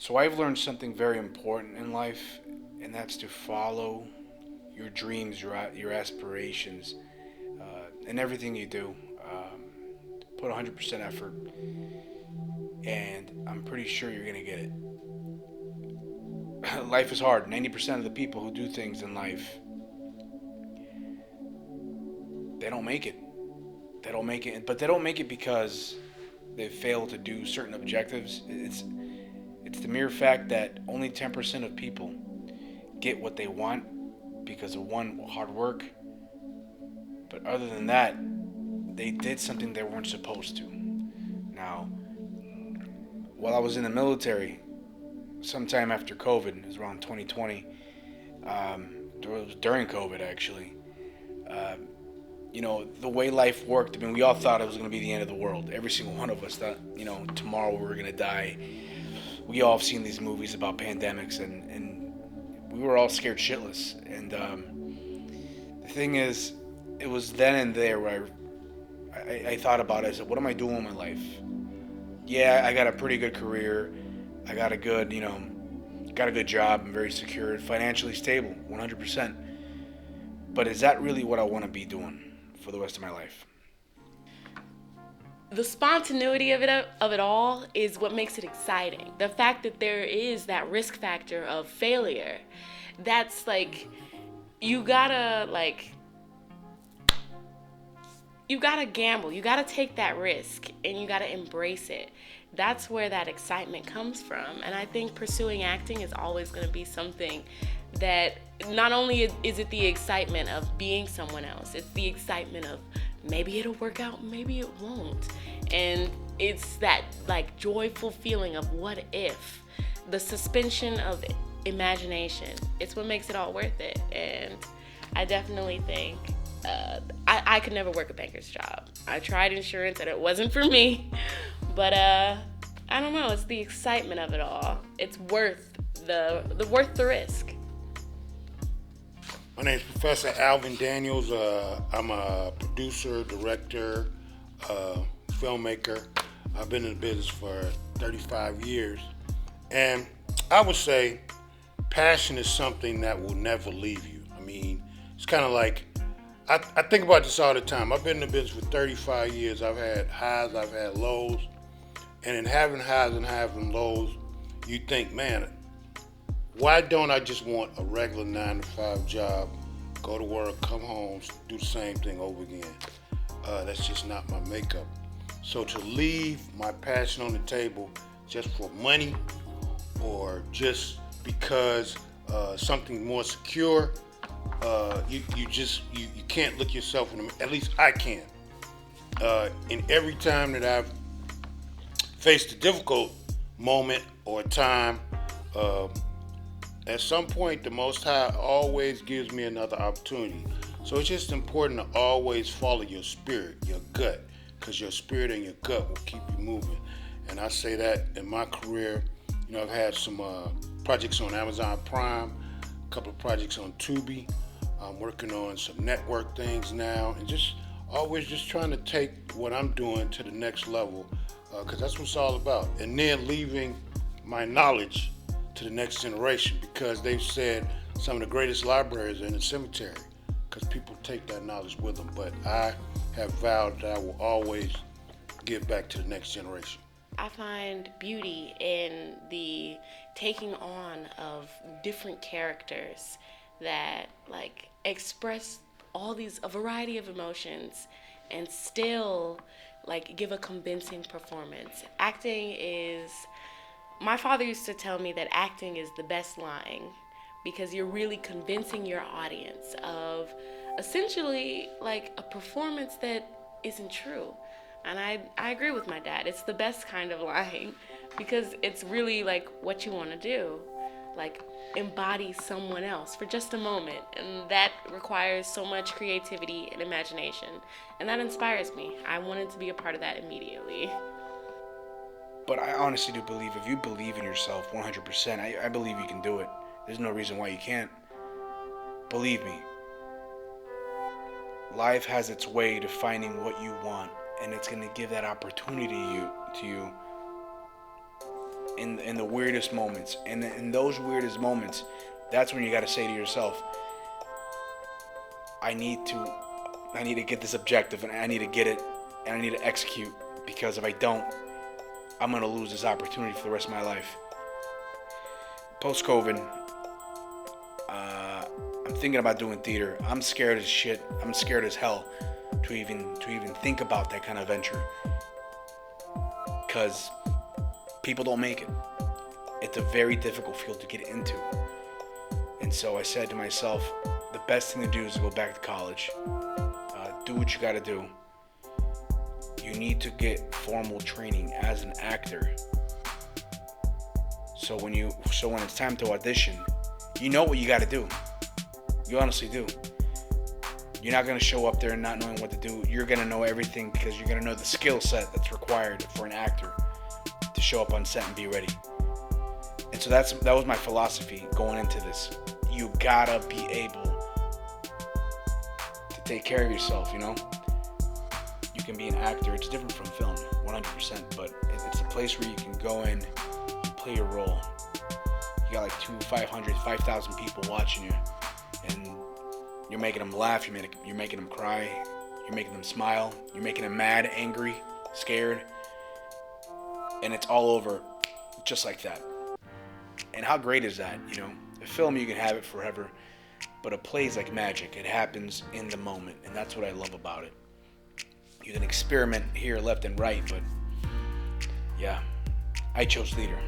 So I've learned something very important in life, and that's to follow your dreams, your aspirations, in everything you do. Put 100% effort, and I'm pretty sure you're gonna get it. Life is hard. 90% of the people who do things in life, they don't make it. They don't make it, but they don't make it because they fail to do certain objectives. It's the mere fact that only 10% of people get what they want because of one, hard work, but other than that, they did something they weren't supposed to. Now, while I was in the military, sometime after COVID, it was around 2020, it was during COVID actually. Um, the way life worked. I mean, we all thought it was going to be the end of the world. Every single one of us thought, tomorrow we were going to die. We all have seen these movies about pandemics, and we were all scared shitless. And the thing is, it was then and there where I thought about it. I said, what am I doing with my life? Yeah, I got a pretty good career. I got a good, got a good job. I'm very secure, financially stable, 100%. But is that really what I want to be doing for the rest of my life? The spontaneity of it all is what makes it exciting. The fact that there is that risk factor of failure, that's like you gotta like you gotta gamble, you gotta take that risk, and you gotta embrace it. That's where that excitement comes from. And I think pursuing acting is always going to be something that not only is it the excitement of being someone else, it's the excitement of maybe it'll work out, maybe it won't. And it's that like joyful feeling of what if, the suspension of imagination. It's what makes it all worth it. And I definitely think I could never work a banker's job. I tried insurance and it wasn't for me. But I don't know. It's the excitement of it all. It's worth the risk. My name is Professor Alvin Daniels. I'm a producer, director, filmmaker. I've been in the business for 35 years. And I would say passion is something that will never leave you. I mean, it's kind of like, I think about this all the time. I've been in the business for 35 years. I've had highs, I've had lows. And in having highs and having lows, you think, man, why don't I just want a regular 9 to 5 job, go to work, come home, do the same thing over again? That's just not my makeup. So to leave my passion on the table just for money or just because something more secure, you can't look yourself in the, at least I can't. And every time that I've faced a difficult moment or time, at some point the Most High always gives me another opportunity. So it's just important to always follow your spirit, your gut, because your spirit and your gut will keep you moving. And I say that in my career. I've had some projects on Amazon Prime, a couple of projects on Tubi. I'm working on some network things now, and just always just trying to take what I'm doing to the next level, because that's what it's all about. And then leaving my knowledge to the next generation, because they've said some of the greatest libraries are in the cemetery, because people take that knowledge with them. But I have vowed that I will always give back to the next generation. I find beauty in the taking on of different characters that like express a variety of emotions and still like give a convincing performance. My father used to tell me that acting is the best lying, because you're really convincing your audience of essentially like a performance that isn't true. And I agree with my dad. It's the best kind of lying, because it's really like what you want to do, like embody someone else for just a moment. And that requires so much creativity and imagination. And that inspires me. I wanted to be a part of that immediately. But I honestly do believe if you believe in yourself 100%, I believe you can do it. There's no reason why you can't. Believe me, life has its way to finding what you want, and it's going to give that opportunity to you in the weirdest moments. And in those weirdest moments, that's when you got to say to yourself, I need to get this objective, and I need to get it, and I need to execute, because if I don't, I'm going to lose this opportunity for the rest of my life. Post-COVID, I'm thinking about doing theater. I'm scared as shit. I'm scared as hell to even think about that kind of venture, because people don't make it. It's a very difficult field to get into. And so I said to myself, the best thing to do is to go back to college. Do what you got to do. You need to get formal training as an actor. So when it's time to audition, you know what you got to do. You honestly do. You're not going to show up there not knowing what to do. You're going to know everything, because you're going to know the skill set that's required for an actor to show up on set and be ready. And so that was my philosophy going into this. You gotta be able to take care of yourself, you know? You can be an actor. It's different from film, 100%, but it's a place where you can go in and play your role. You got like 500, 5,000 people watching you, and you're making them laugh, you're making them cry, you're making them smile, you're making them mad, angry, scared, and it's all over just like that. And how great is that, you know? A film, you can have it forever, but a play's like magic. It happens in the moment, and that's what I love about it. You can experiment here, left, and right, but yeah, I chose theater.